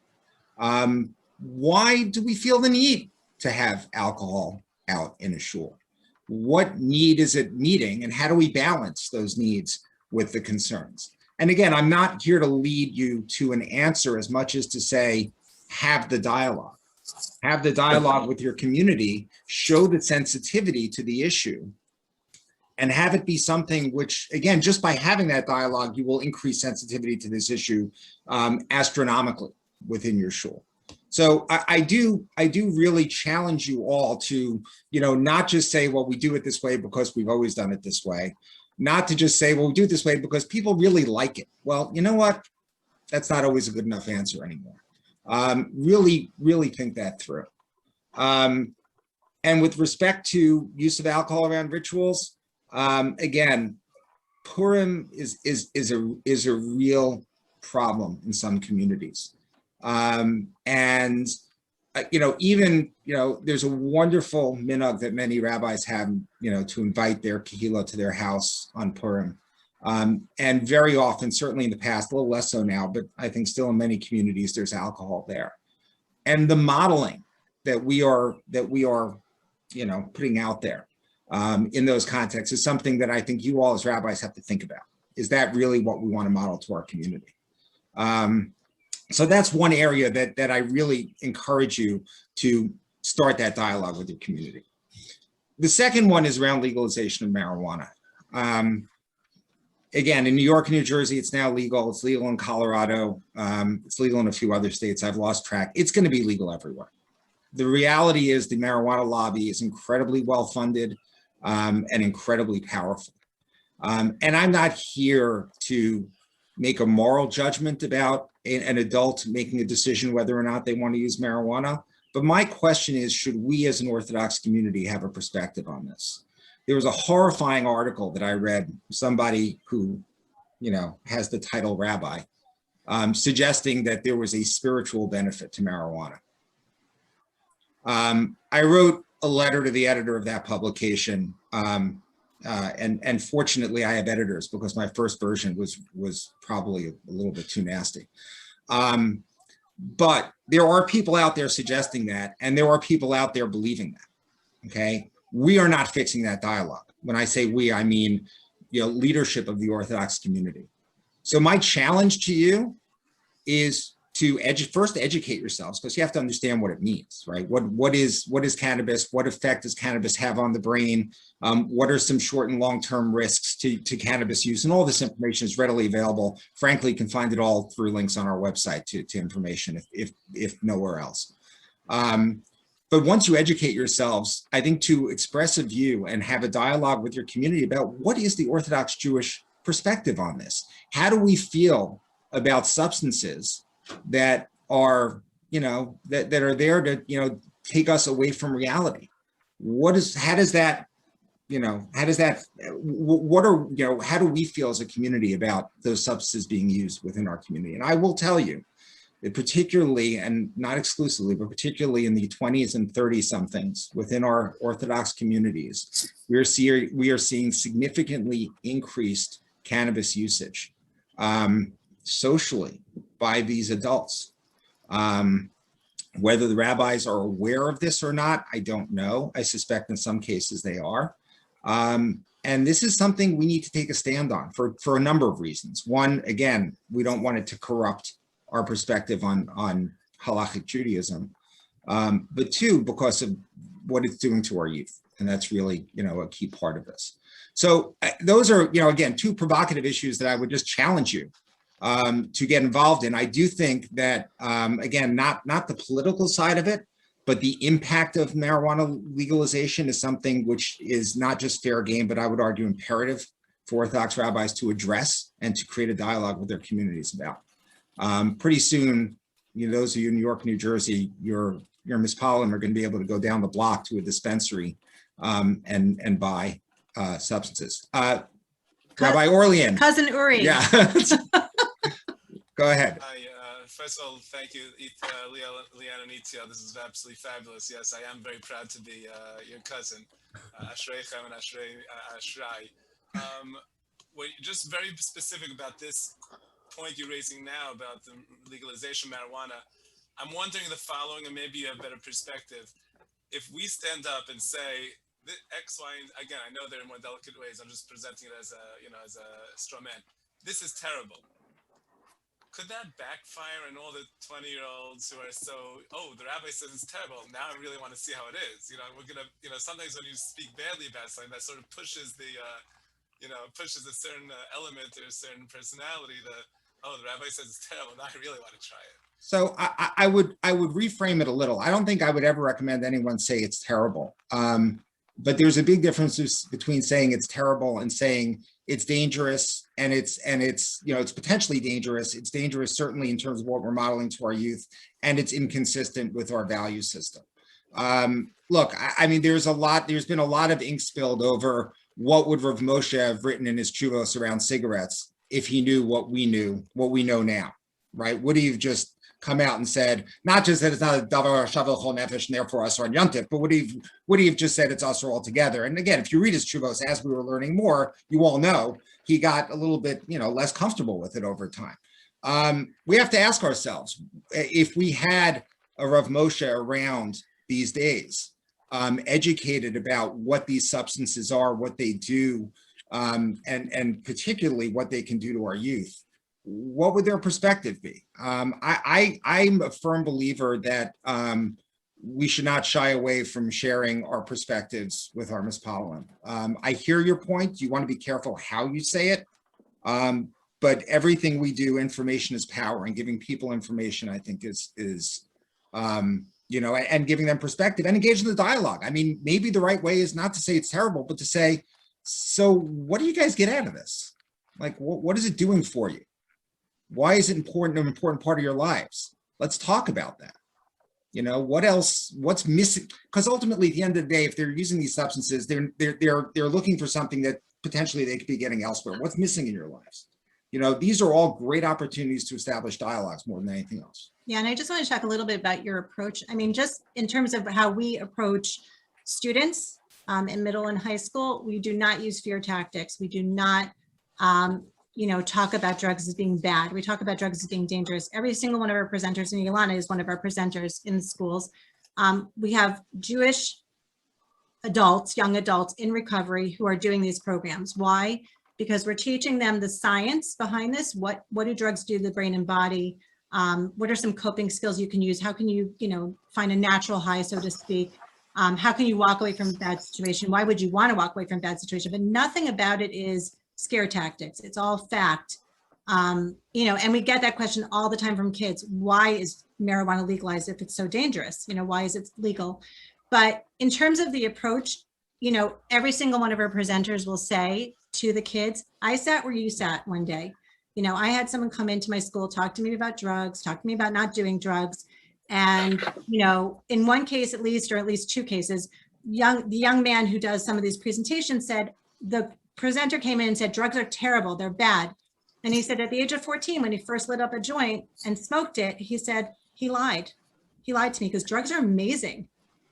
Why do we feel the need to have alcohol out in a shul? What need is it meeting, and how do we balance those needs with the concerns? And again, I'm not here to lead you to an answer as much as to say, have the dialogue. Have the dialogue with your community, show the sensitivity to the issue, and have it be something which, again, just by having that dialogue, you will increase sensitivity to this issue astronomically within your shul. So I do really challenge you all to, not just say, well, we do it this way because we've always done it this way. Not to just say, well, we do it this way because people really like it. Well, you know what? That's not always a good enough answer anymore. Really think that through. And with respect to use of alcohol around rituals, again, Purim is a real problem in some communities. And there's a wonderful minhag that many rabbis have, to invite their kehillah to their house on Purim. And very often, certainly in the past, a little less so now, but I think still in many communities, there's alcohol there. And the modeling that we are, putting out there in those contexts is something that I think you all as rabbis have to think about. Is that really what we want to model to our community? So that's one area that I really encourage you to start that dialogue with your community. The second one is around legalization of marijuana. Again, in New York and New Jersey, it's now legal. It's legal in Colorado. It's legal in a few other states. I've lost track. It's going to be legal everywhere. The reality is the marijuana lobby is incredibly well-funded and incredibly powerful. And I'm not here to make a moral judgment about an adult making a decision whether or not they want to use marijuana. But my question is, should we as an Orthodox community have a perspective on this? There was a horrifying article that I read, somebody who, has the title rabbi, suggesting that there was a spiritual benefit to marijuana. I wrote a letter to the editor of that publication, and fortunately I have editors because my first version was probably a little bit too nasty. But there are people out there suggesting that, and there are people out there believing that, okay? We are not fixing that dialogue. When I say we, I mean, leadership of the Orthodox community. So my challenge to you is to first educate yourselves, because you have to understand what it means, right? What is cannabis? What effect does cannabis have on the brain? What are some short and long-term risks to cannabis use? And all this information is readily available. Frankly, you can find it all through links on our website to information, if nowhere else. But once you educate yourselves, I think to express a view and have a dialogue with your community about what is the Orthodox Jewish perspective on this? How do we feel about substances that are, that are there to, take us away from reality? How do we feel as a community about those substances being used within our community? And I will tell you that particularly, and not exclusively, but particularly in the 20s and 30 somethings within our Orthodox communities, we are seeing significantly increased cannabis usage socially by these adults. Whether the rabbis are aware of this or not, I don't know. I suspect in some cases they are. And this is something we need to take a stand on for a number of reasons. One, again, we don't want it to corrupt our perspective on halachic Judaism. But two, because of what it's doing to our youth. And that's really, a key part of this. So those are, again, two provocative issues that I would just challenge you to get involved in. I do think that, again, not the political side of it, but the impact of marijuana legalization is something which is not just fair game, but I would argue imperative for Orthodox rabbis to address and to create a dialogue with their communities about. Pretty soon, those of you in New York, New Jersey, your mispalim are going to be able to go down the block to a dispensary and buy substances. Rabbi Orlian. Cousin Uri. Yeah. Go ahead. Hi, first of all, thank you, Lianne and Etiel. This is absolutely fabulous. Yes, I am very proud to be your cousin. Ashreichem and Ashrai. Just very specific about this point you're raising now about the legalization of marijuana. I'm wondering the following, and maybe you have better perspective. If we stand up and say, X, Y, and again, I know they're in more delicate ways. I'm just presenting it as as a straw man. This is terrible. Could that backfire on all the 20-year-olds who are so, oh, the rabbi says it's terrible. Now I really want to see how it is. We're going to, sometimes when you speak badly about something, that sort of pushes the, pushes a certain element or a certain personality that, oh, the rabbi says it's terrible. Now I really want to try it. So I would reframe it a little. I don't think I would ever recommend anyone say it's terrible. But there's a big difference between saying it's terrible and saying it's dangerous, and it's it's potentially dangerous. It's dangerous certainly in terms of what we're modeling to our youth, and it's inconsistent with our value system. Look, I mean, there's been a lot of ink spilled over what would Rav Moshe have written in his chuvos around cigarettes if he knew what we know now, right? Would he have just come out and said, not just that it's not a davar shavel chol nefesh and therefore asur on yontif, but would he have just said it's asur altogether? And again, if you read his chuvos as we were learning more, you all know he got a little bit less comfortable with it over time. We have to ask ourselves, if we had a Rav Moshe around these days, educated about what these substances are, what they do, and particularly what they can do to our youth, what would their perspective be? I'm a firm believer that we should not shy away from sharing our perspectives with our mispalim. I hear your point. You want to be careful how you say it, but everything we do, information is power, and giving people information, I think, is and giving them perspective and engage in the dialogue. I mean, maybe the right way is not to say it's terrible, but to say, so what do you guys get out of this? Like, what is it doing for you? Why is it an important part of your lives? Let's talk about that. What else, what's missing? Because ultimately, at the end of the day, if they're using these substances, they're looking for something that potentially they could be getting elsewhere. What's missing in your lives? These are all great opportunities to establish dialogues more than anything else. Yeah, and I just want to talk a little bit about your approach. I mean, just in terms of how we approach students in middle and high school, we do not use fear tactics. We do not talk about drugs as being bad. We talk about drugs as being dangerous. Every single one of our presenters, and Ilana is one of our presenters in the schools. We have Jewish adults, young adults in recovery who are doing these programs. Why? Because we're teaching them the science behind this. What do drugs do to the brain and body? What are some coping skills you can use? How can you, find a natural high, so to speak? How can you walk away from a bad situation? Why would you want to walk away from a bad situation? But nothing about it is scare tactics. It's all fact. And we get that question all the time from kids. Why is marijuana legalized if it's so dangerous? Why is it legal? But in terms of the approach, every single one of our presenters will say to the kids, I sat where you sat one day. I had someone come into my school, talk to me about drugs, talk to me about not doing drugs. And, in one case, at least, or at least two cases, the young man who does some of these presentations said, the presenter came in and said, drugs are terrible, they're bad. And he said at the age of 14, when he first lit up a joint and smoked it, he said, he lied. He lied to me because drugs are amazing.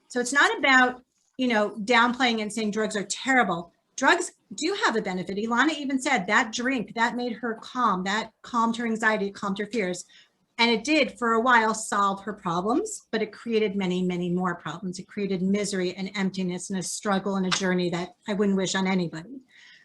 So it's not about, downplaying and saying drugs are terrible. Drugs do have a benefit. Ilana even said that drink, that made her calm, that calmed her anxiety, calmed her fears. And it did for a while solve her problems, but it created many, many more problems. It created misery and emptiness and a struggle and a journey that I wouldn't wish on anybody.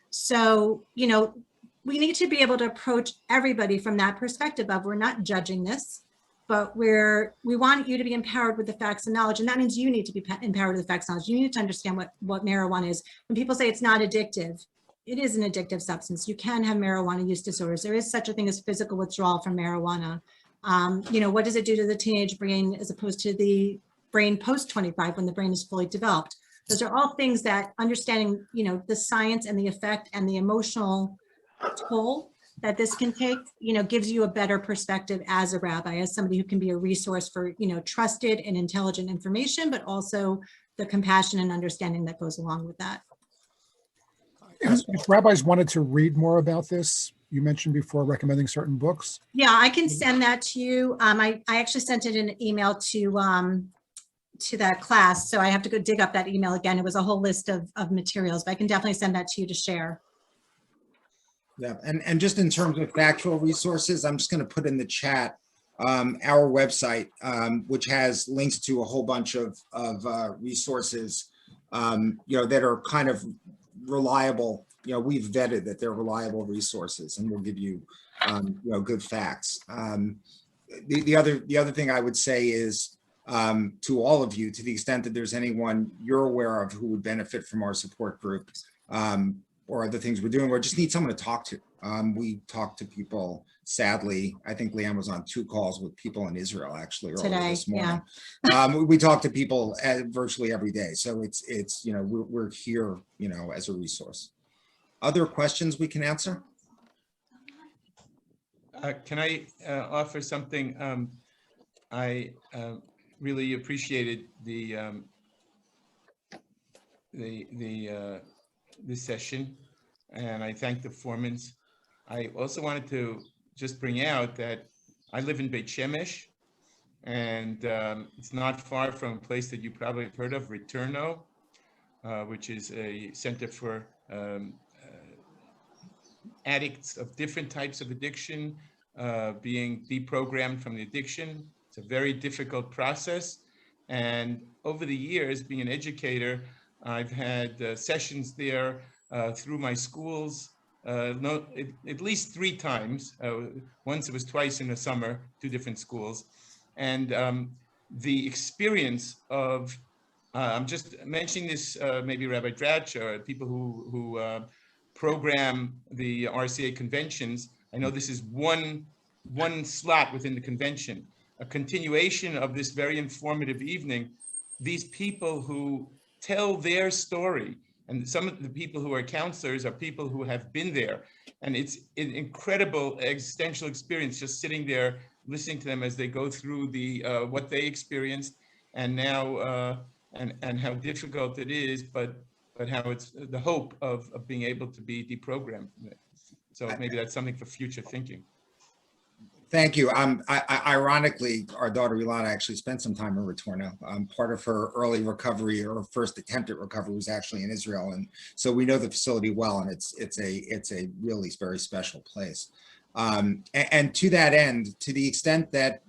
So, we need to be able to approach everybody from that perspective of, we're not judging this, but we want you to be empowered with the facts and knowledge. And that means you need to be empowered with the facts and knowledge. You need to understand what marijuana is. When people say it's not addictive, it is an addictive substance. You can have marijuana use disorders. There is such a thing as physical withdrawal from marijuana. What does it do to the teenage brain as opposed to the brain post 25 when the brain is fully developed? Those are all things that understanding, the science and the effect and the emotional toll that this can take, gives you a better perspective as a rabbi, as somebody who can be a resource for, trusted and intelligent information, but also the compassion and understanding that goes along with that. If rabbis wanted to read more about this, you mentioned before recommending certain books. Yeah, I can send that to you. I actually sent it in an email to that class, so I have to go dig up that email again. It was a whole list of materials, but I can definitely send that to you to share. Yeah, and just in terms of factual resources, I'm just going to put in the chat our website, which has links to a whole bunch of resources, that are kind of reliable. We've vetted that they're reliable resources, and we'll give you, good facts. The other thing I would say is to all of you, to the extent that there's anyone you're aware of who would benefit from our support group, or other things we're doing, or just need someone to talk to. We talk to people, sadly. I think Lianne was on 2 calls with people in Israel actually earlier Today, this morning. We talk to people virtually every day. So it's we're here, as a resource. Other questions we can answer? Can I offer something? I really appreciated this session, and I thank the Formans. I also wanted to just bring out that I live in Beit Shemesh, and it's not far from a place that you probably have heard of, Returno, which is a center for addicts of different types of addiction being deprogrammed from the addiction. It's a very difficult process. And over the years, being an educator, I've had sessions there through my schools, at least 3 times. Once it was twice in the summer, 2 different schools. And the experience of, I'm just mentioning this, maybe Rabbi Dratch or people who program the RCA conventions. I know this is one slot within the convention, a continuation of this very informative evening. These people who tell their story, and some of the people who are counselors are people who have been there, and it's an incredible existential experience just sitting there listening to them as they go through the what they experienced, and now and how difficult it is, but how it's the hope of being able to be deprogrammed. So maybe that's something for future thinking. Thank you. Ironically, our daughter Lianne actually spent some time in Returno. Part of her early recovery, or first attempt at recovery, was actually in Israel, and so we know the facility well. And it's a really very special place. And to that end, to the extent that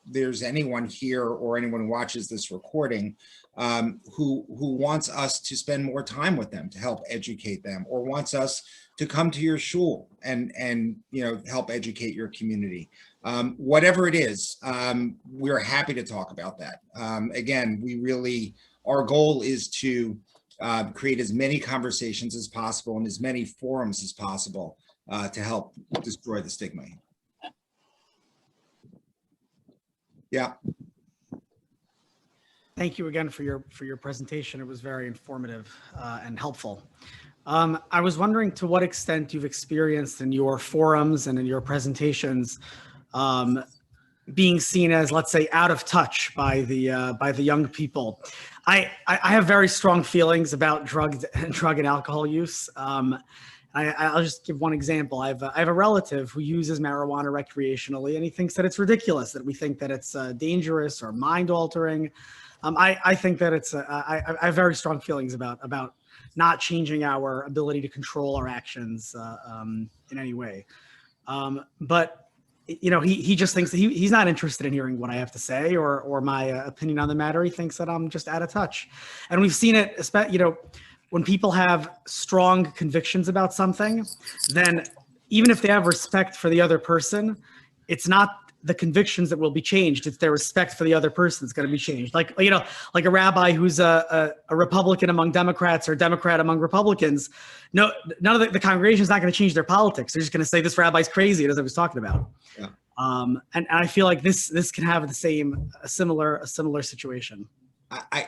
there's anyone here or anyone who watches this recording who wants us to spend more time with them to help educate them, or wants us to come to your shul and help educate your community, whatever it is, we're happy to talk about that. Again, our goal is to create as many conversations as possible and as many forums as possible to help destroy the stigma. Yeah. Thank you again for your presentation. It was very informative and helpful. I was wondering to what extent you've experienced in your forums and in your presentations being seen as, let's say, out of touch by the young people. I have very strong feelings about drug and alcohol use. I'll just give one example. I have a relative who uses marijuana recreationally, and he thinks that it's ridiculous, that we think that it's dangerous or mind altering. I think that I have very strong feelings about not changing our ability to control our actions in any way. But he just thinks that he's not interested in hearing what I have to say or my opinion on the matter. He thinks that I'm just out of touch. And we've seen it, when people have strong convictions about something, then even if they have respect for the other person, it's not the convictions that will be changed. It's their respect for the other person that's going to be changed. Like a rabbi who's a Republican among Democrats or Democrat among Republicans. No, none of the congregation is not going to change their politics. They're just going to say this rabbi's crazy, as I was talking about. Yeah. And I feel like this can have a similar situation.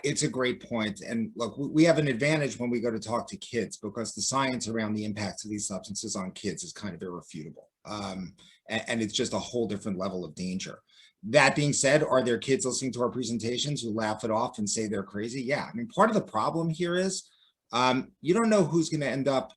It's a great point. And look, we have an advantage when we go to talk to kids, because the science around the impacts of these substances on kids is kind of irrefutable. And it's just a whole different level of danger. That being said, are there kids listening to our presentations who laugh it off and say they're crazy? Yeah, I mean, part of the problem here is you don't know who's going to end up,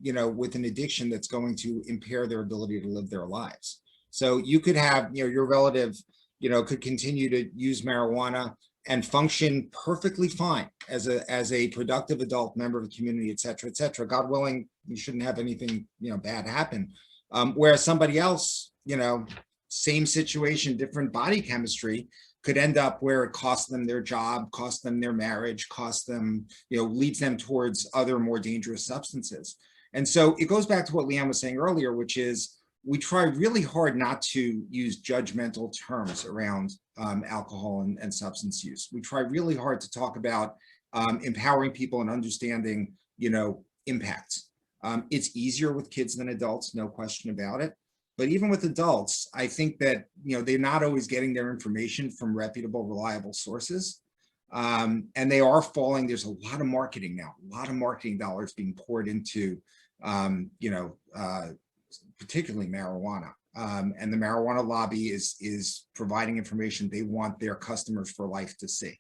with an addiction that's going to impair their ability to live their lives. So you could have, your relative, could continue to use marijuana and function perfectly fine as a productive adult member of the community, et cetera, et cetera. God willing, you shouldn't have anything, bad happen. Whereas somebody else, same situation, different body chemistry, could end up where it costs them their job, costs them their marriage, costs them, leads them towards other more dangerous substances. And so it goes back to what Lianne was saying earlier, which is we try really hard not to use judgmental terms around alcohol and substance use. We try really hard to talk about empowering people and understanding, impacts. It's easier with kids than adults, no question about it. But even with adults, I think that, they're not always getting their information from reputable, reliable sources. And they are falling. There's a lot of marketing now, a lot of marketing dollars being poured into, particularly marijuana. And the marijuana lobby is providing information they want their customers for life to see.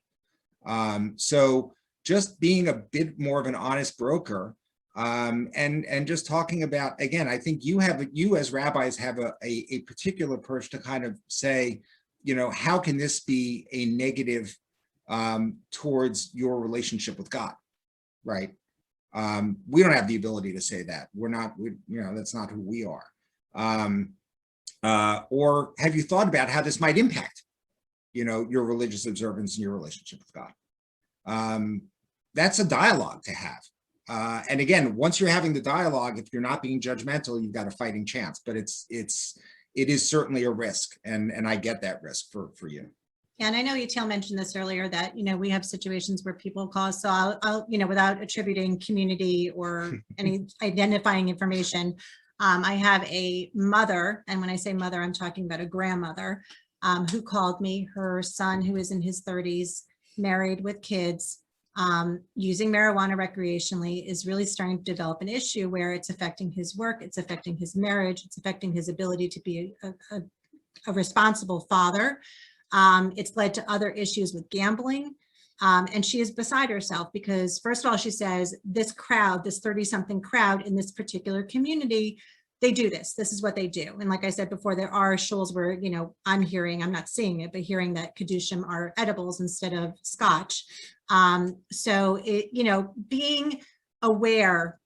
So just being a bit more of an honest broker, and just talking about, again, I think you as rabbis have a particular approach to kind of say, how can this be a negative towards your relationship with God, right? We don't have the ability to say that. That's not who we are. Or have you thought about how this might impact, your religious observance and your relationship with God? That's a dialogue to have. And again, once you're having the dialogue, if you're not being judgmental, you've got a fighting chance. But it is certainly a risk, and I get that risk for you. Yeah, and I know Etiel mentioned this earlier that, we have situations where people call us. So I'll without attributing community or any identifying information, I have a mother, and when I say mother, I'm talking about a grandmother, who called me. Her son, who is in his 30s, married with kids, using marijuana recreationally, is really starting to develop an issue where it's affecting his work, it's affecting his marriage, it's affecting his ability to be a responsible father. It's led to other issues with gambling. And she is beside herself because, first of all, she says this crowd, this 30-something crowd in this particular community, they do this. This is what they do. And like I said before, there are shuls where, I'm not seeing it, but hearing that Kedushim are edibles instead of scotch. So being aware,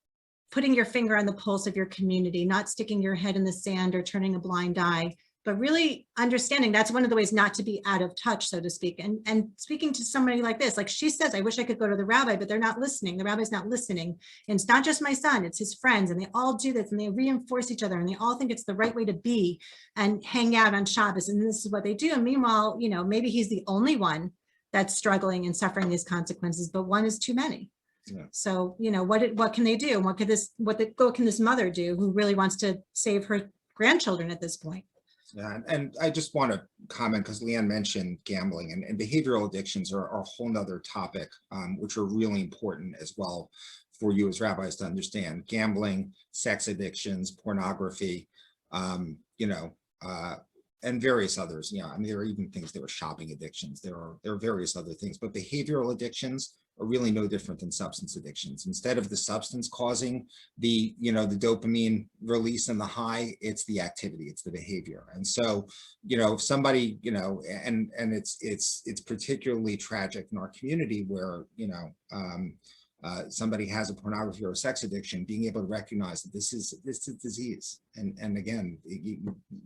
putting your finger on the pulse of your community, not sticking your head in the sand or turning a blind eye, but really understanding that's one of the ways not to be out of touch, so to speak. And speaking to somebody like this, like she says, I wish I could go to the rabbi, but they're not listening. The rabbi's not listening. And it's not just my son, it's his friends, and they all do this and they reinforce each other and they all think it's the right way to be and hang out on Shabbos. And this is what they do. And meanwhile, maybe he's the only one that's struggling and suffering these consequences, but one is too many. Yeah. So, what can they do? What can this mother do who really wants to save her grandchildren at this point? Yeah, and I just want to comment because Lianne mentioned gambling and behavioral addictions are a whole nother topic, which are really important as well for you as rabbis to understand. Gambling, sex addictions, pornography, and various others. There are even things that are shopping addictions. There are various other things, but behavioral addictions are really no different than substance addictions. Instead of the substance causing the dopamine release and the high, it's the activity, it's the behavior. And so, if somebody, and it's particularly tragic in our community where, somebody has a pornography or a sex addiction, being able to recognize that this is disease. And again,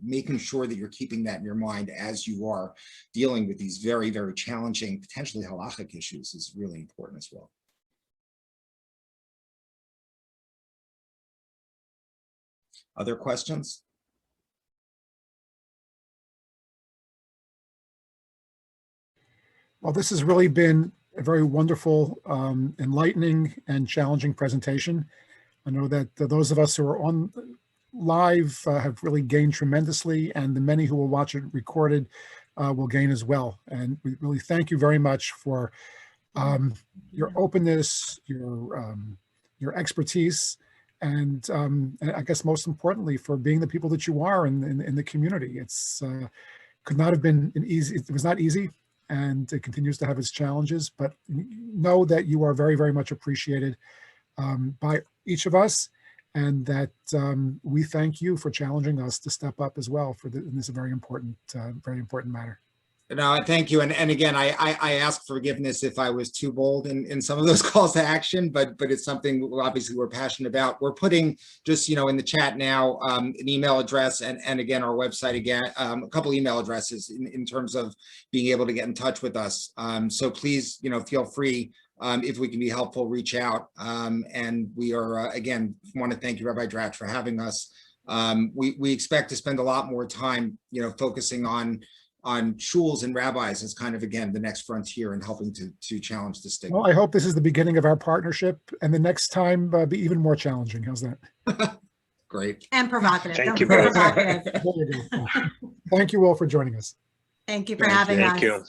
making sure that you're keeping that in your mind as you are dealing with these very, very challenging, potentially halachic issues is really important as well. Other questions? Well, this has really been a very wonderful, enlightening and challenging presentation. I know that those of us who are on live have really gained tremendously, and the many who will watch it recorded will gain as well. And we really thank you very much for your openness, your expertise, and I guess most importantly, for being the people that you are in the community. It's could not have been an easy. It was not easy, and it continues to have its challenges. But know that you are very, very much appreciated by each of us, and that we thank you for challenging us to step up as well in this very important matter. No, thank you. And again, I ask forgiveness if I was too bold in some of those calls to action, but it's something obviously we're passionate about. We're putting just, in the chat now, an email address and again, our website again, a couple email addresses in terms of being able to get in touch with us. So please, feel free, if we can be helpful, reach out. And we are, again, want to thank you, Rabbi Dratch, for having us. We expect to spend a lot more time, focusing on shuls and rabbis as kind of, again, the next frontier in helping to challenge the stigma. Well, I hope this is the beginning of our partnership, and the next time be even more challenging. How's that? Great. And provocative. Thank Don't you forget both. provocative. There you go. Thank you all for joining us. Thank you for Thank having you. us. Thank you.